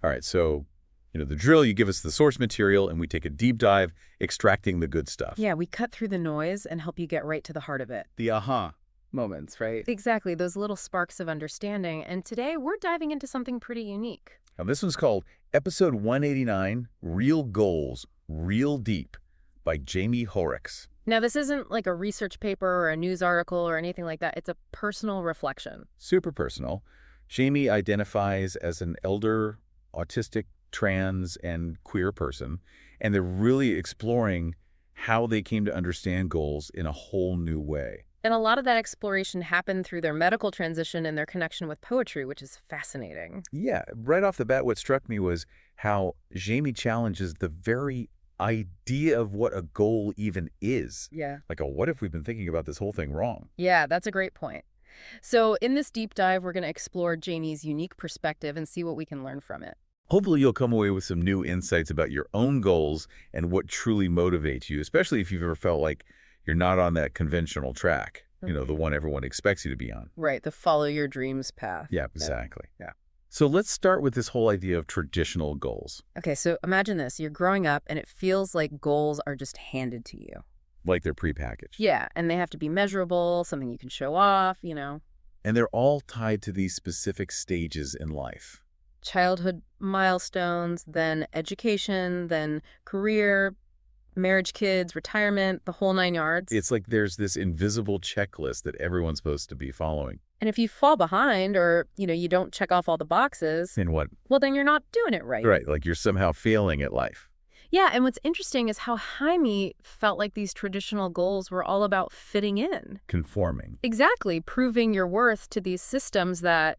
All right, so, the drill, you give us the source material and we take a deep dive extracting the good stuff. Yeah, we cut through the noise and help you get right to the heart of it. The aha moments, right? Exactly, those little sparks of understanding. And today we're diving into something pretty unique. Now, this one's called Episode 189, Real Goals, Real Deep by Jaime Hoerricks. Now, this isn't like a research paper or a news article or anything like that. It's a personal reflection. Super personal. Jaime identifies as an elder, autistic, trans, and queer person, and they're really exploring how they came to understand goals in a whole new way. And a lot of that exploration happened through their medical transition and their connection with poetry, which is fascinating. Yeah, right off the bat, what struck me was how Jaime challenges the very idea of what a goal even is. Yeah. Like, what if we've been thinking about this whole thing wrong? Yeah, that's a great point. So in this deep dive, we're going to explore Jaime's unique perspective and see what we can learn from it. Hopefully you'll come away with some new insights about your own goals and what truly motivates you, especially if you've ever felt like you're not on that conventional track, the one everyone expects you to be on. Right, the follow your dreams path. Yeah, exactly. Yeah. So let's start with this whole idea of traditional goals. Okay, so imagine this. You're growing up and it feels like goals are just handed to you. Like they're prepackaged. Yeah, and they have to be measurable, something you can show off, And they're all tied to these specific stages in life. Childhood milestones, then education, then career, marriage, kids, retirement, the whole 9 yards. It's like there's this invisible checklist that everyone's supposed to be following. And if you fall behind or, you don't check off all the boxes, Then what? well, then you're not doing it right. Right, like you're somehow failing at life. Yeah, and what's interesting is how Jaime felt like these traditional goals were all about fitting in. Conforming. Exactly, proving your worth to these systems that,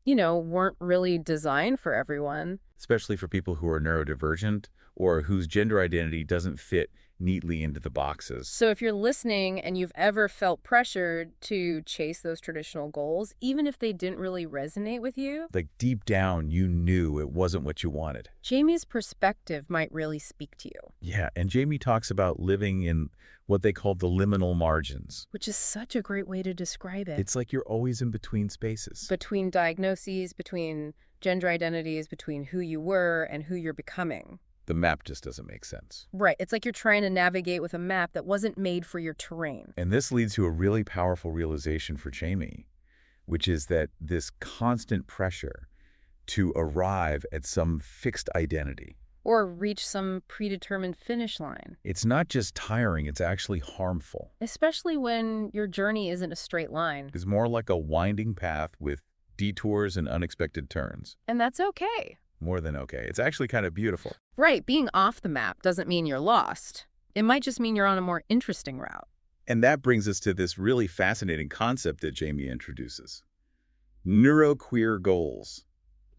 weren't really designed for everyone. Especially for people who are neurodivergent or whose gender identity doesn't fit neatly into the boxes. So if you're listening and you've ever felt pressured to chase those traditional goals, even if they didn't really resonate with you, Like deep down, you knew it wasn't what you wanted. Jaime's perspective might really speak to you. Yeah, and Jaime talks about living in what they call the liminal margins. Which is such a great way to describe it. It's like you're always in between spaces. Between diagnoses, between gender identities, between who you were and who you're becoming. The map just doesn't make sense. Right. It's like you're trying to navigate with a map that wasn't made for your terrain. And this leads to a really powerful realization for Jaime, which is that this constant pressure to arrive at some fixed identity. Or reach some predetermined finish line. It's not just tiring, it's actually harmful. Especially when your journey isn't a straight line. It's more like a winding path with detours and unexpected turns. And that's okay. More than okay. It's actually kind of beautiful. Right. Being off the map doesn't mean you're lost. It might just mean you're on a more interesting route. And that brings us to this really fascinating concept that Jaime introduces. Neuroqueer goals.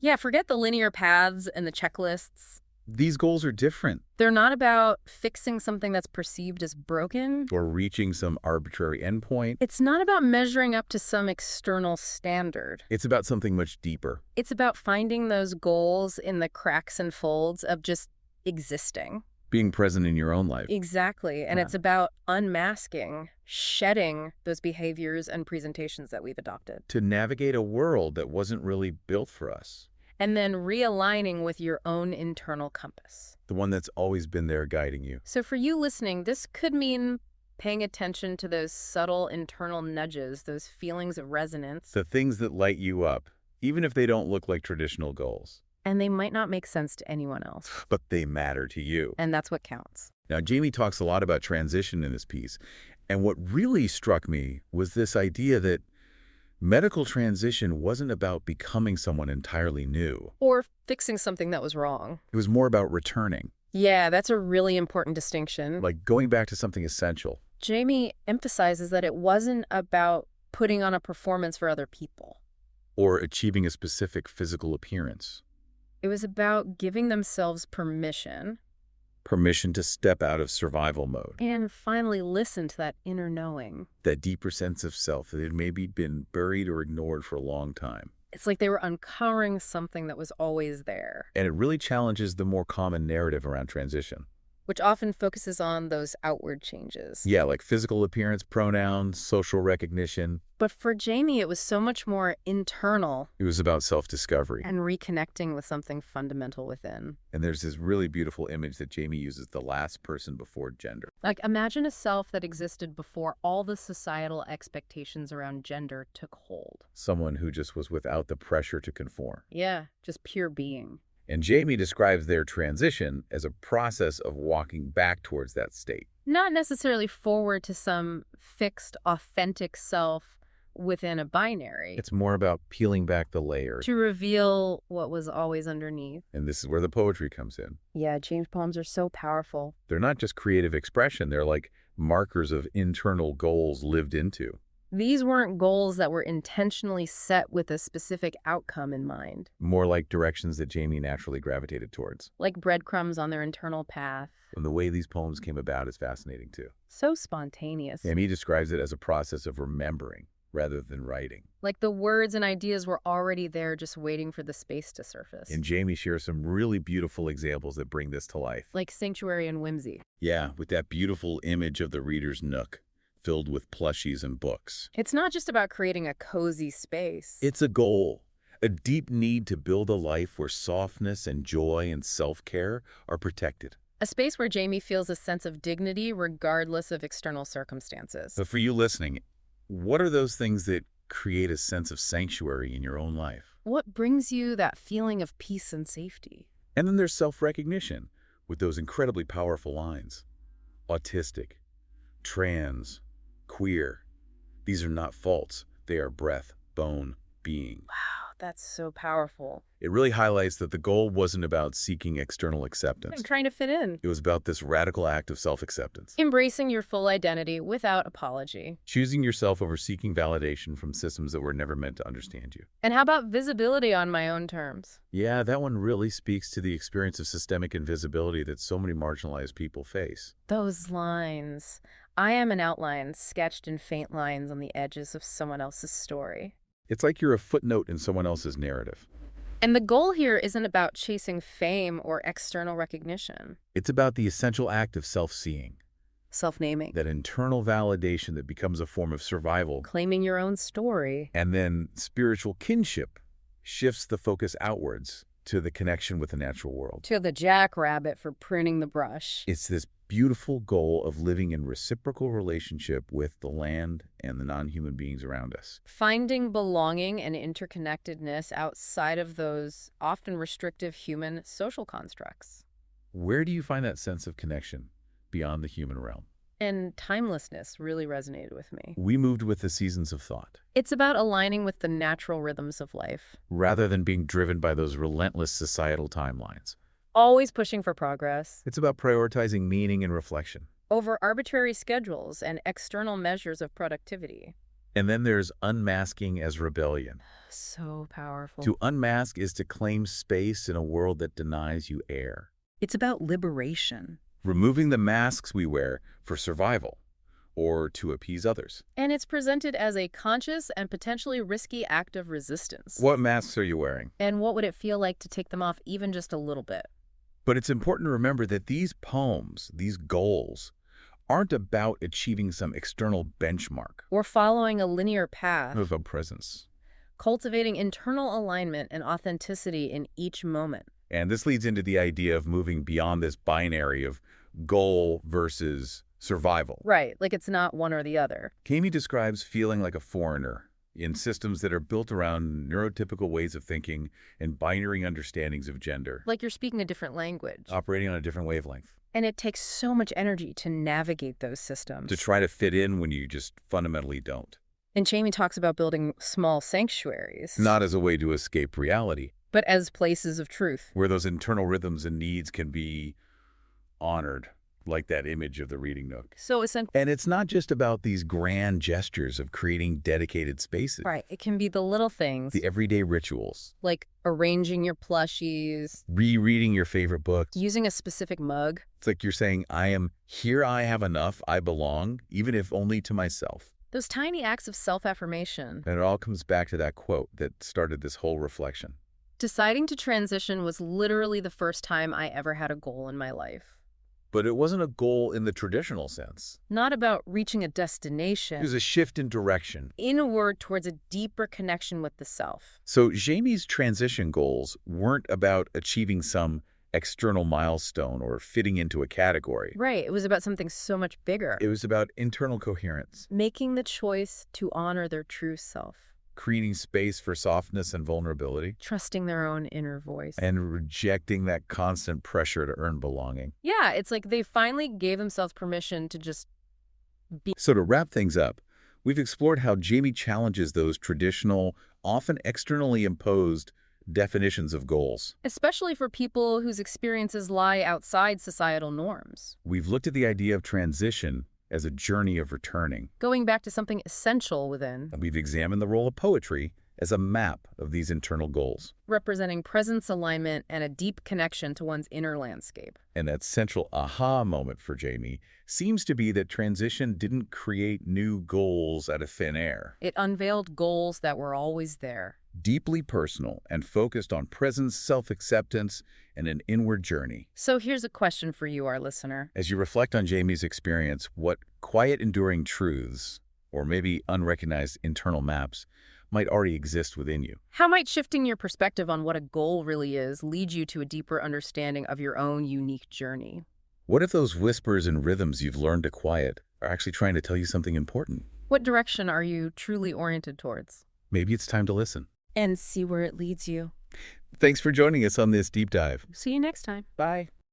Yeah, forget the linear paths and the checklists. These goals are different. They're not about fixing something that's perceived as broken. Or reaching some arbitrary endpoint. It's not about measuring up to some external standard. It's about something much deeper. It's about finding those goals in the cracks and folds of just existing. Being present in your own life. Exactly. And it's about unmasking, shedding those behaviors and presentations that we've adopted. To navigate a world that wasn't really built for us. And then realigning with your own internal compass. The one that's always been there guiding you. So for you listening, this could mean paying attention to those subtle internal nudges, those feelings of resonance. The things that light you up, even if they don't look like traditional goals. And they might not make sense to anyone else. But they matter to you. And that's what counts. Now, Jaime talks a lot about transition in this piece. And what really struck me was this idea that medical transition wasn't about becoming someone entirely new. Or fixing something that was wrong. It was more about returning. Yeah, that's a really important distinction. Like going back to something essential. Jaime emphasizes that it wasn't about putting on a performance for other people. Or achieving a specific physical appearance. It was about giving themselves permission. Permission to step out of survival mode. And finally listen to that inner knowing. That deeper sense of self that had maybe been buried or ignored for a long time. It's like they were uncovering something that was always there. And it really challenges the more common narrative around transition. which often focuses on those outward changes. Yeah, like physical appearance, pronouns, social recognition. But for Jaime, it was so much more internal It was about self-discovery. and reconnecting with something fundamental within. And there's this really beautiful image that Jaime uses, the last person before gender. Like, imagine a self that existed before all the societal expectations around gender took hold. Someone who just was without the pressure to conform. Yeah, just pure being. And Jaime describes their transition as a process of walking back towards that state. Not necessarily forward to some fixed, authentic self within a binary. It's more about peeling back the layers. To reveal what was always underneath. And this is where the poetry comes in. Yeah, James' poems are so powerful. They're not just creative expression, they're like markers of internal goals lived into. These weren't goals that were intentionally set with a specific outcome in mind. More like directions that Jaime naturally gravitated towards. Like breadcrumbs on their internal path. And the way these poems came about is fascinating too. So spontaneous. Jaime describes it as a process of remembering rather than writing. Like the words and ideas were already there, just waiting for the space to surface. And Jaime shares some really beautiful examples that bring this to life. Like sanctuary and whimsy. Yeah, with that beautiful image of the reader's nook, filled with plushies and books. It's not just about creating a cozy space. It's a goal, a deep need to build a life where softness and joy and self-care are protected. A space where Jaime feels a sense of dignity regardless of external circumstances. But for you listening, what are those things that create a sense of sanctuary in your own life? What brings you that feeling of peace and safety? And then there's self-recognition with those incredibly powerful lines. Autistic, trans, queer. These are not faults. They are breath, bone, being. Wow, that's so powerful. It really highlights that the goal wasn't about seeking external acceptance. I'm trying to fit in. It was about this radical act of self-acceptance. Embracing your full identity without apology. Choosing yourself over seeking validation from systems that were never meant to understand you. And how about visibility on my own terms? Yeah, that one really speaks to the experience of systemic invisibility that so many marginalized people face. Those lines. I am an outline sketched in faint lines on the edges of someone else's story. It's like you're a footnote in someone else's narrative. And the goal here isn't about chasing fame or external recognition. It's about the essential act of self-seeing. Self-naming. That internal validation that becomes a form of survival. Claiming your own story. And then spiritual kinship shifts the focus outwards to the connection with the natural world. To the jackrabbit for pruning the brush. It's this beautiful goal of living in reciprocal relationship with the land and the non-human beings around us. Finding belonging and interconnectedness outside of those often restrictive human social constructs. Where do you find that sense of connection beyond the human realm? And timelessness really resonated with me. We moved with the seasons of thought. It's about aligning with the natural rhythms of life. Rather than being driven by those relentless societal timelines. Always pushing for progress. It's about prioritizing meaning and reflection. Over arbitrary schedules and external measures of productivity. And then there's unmasking as rebellion. So powerful. To unmask is to claim space in a world that denies you air. It's about liberation. Removing the masks we wear for survival or to appease others. And it's presented as a conscious and potentially risky act of resistance. What masks are you wearing? And what would it feel like to take them off even just a little bit? But it's important to remember that these poems, these goals, aren't about achieving some external benchmark. Or following a linear path. Of a presence. Cultivating internal alignment and authenticity in each moment. And this leads into the idea of moving beyond this binary of goal versus survival. Right, like it's not one or the other. Jaime describes feeling like a foreigner in systems that are built around neurotypical ways of thinking and binary understandings of gender. Like you're speaking a different language. Operating on a different wavelength. And it takes so much energy to navigate those systems. To try to fit in when you just fundamentally don't. And Jaime talks about building small sanctuaries. Not as a way to escape reality. But as places of truth. Where those internal rhythms and needs can be honored. Like that image of the reading nook. So essentially. And it's not just about these grand gestures of creating dedicated spaces. Right. It can be the little things. The everyday rituals. Like arranging your plushies. Rereading your favorite books. Using a specific mug. It's like you're saying, I have enough, I belong, even if only to myself. Those tiny acts of self-affirmation. And it all comes back to that quote that started this whole reflection. Deciding to transition was literally the first time I ever had a goal in my life. But it wasn't a goal in the traditional sense. Not about reaching a It destination, was a shift in direction. inward towards a deeper connection with the self. So Jamie's transition goals weren't about achieving some external milestone or fitting into a category. Right, it was about something so much bigger. It was about internal coherence, Making the choice to honor their true self, creating space for softness and vulnerability, trusting their own inner voice. and rejecting that constant pressure to earn belonging. Yeah, it's like they finally gave themselves permission to just be. So to wrap things up, we've explored how Jamie challenges those traditional, often externally imposed definitions of goals. Especially for people whose experiences lie outside societal norms. We've looked at the idea of transition as a journey of returning, Going back to something essential within, and we've examined the role of poetry as a map of these internal goals. representing presence alignment and a deep connection to one's inner landscape. And that central aha moment for Jamie seems to be that transition didn't create new goals out of thin air. It unveiled goals that were always there. Deeply personal and focused on presence, self-acceptance, and an inward journey. So here's a question for you, our listener. As you reflect on Jamie's experience, what quiet, enduring truths, or maybe unrecognized internal maps, might already exist within you? How might shifting your perspective on what a goal really is lead you to a deeper understanding of your own unique journey? What if those whispers and rhythms you've learned to quiet are actually trying to tell you something important? What direction are you truly oriented towards? Maybe it's time to listen. And see where it leads you. Thanks for joining us on this deep dive. See you next time. Bye.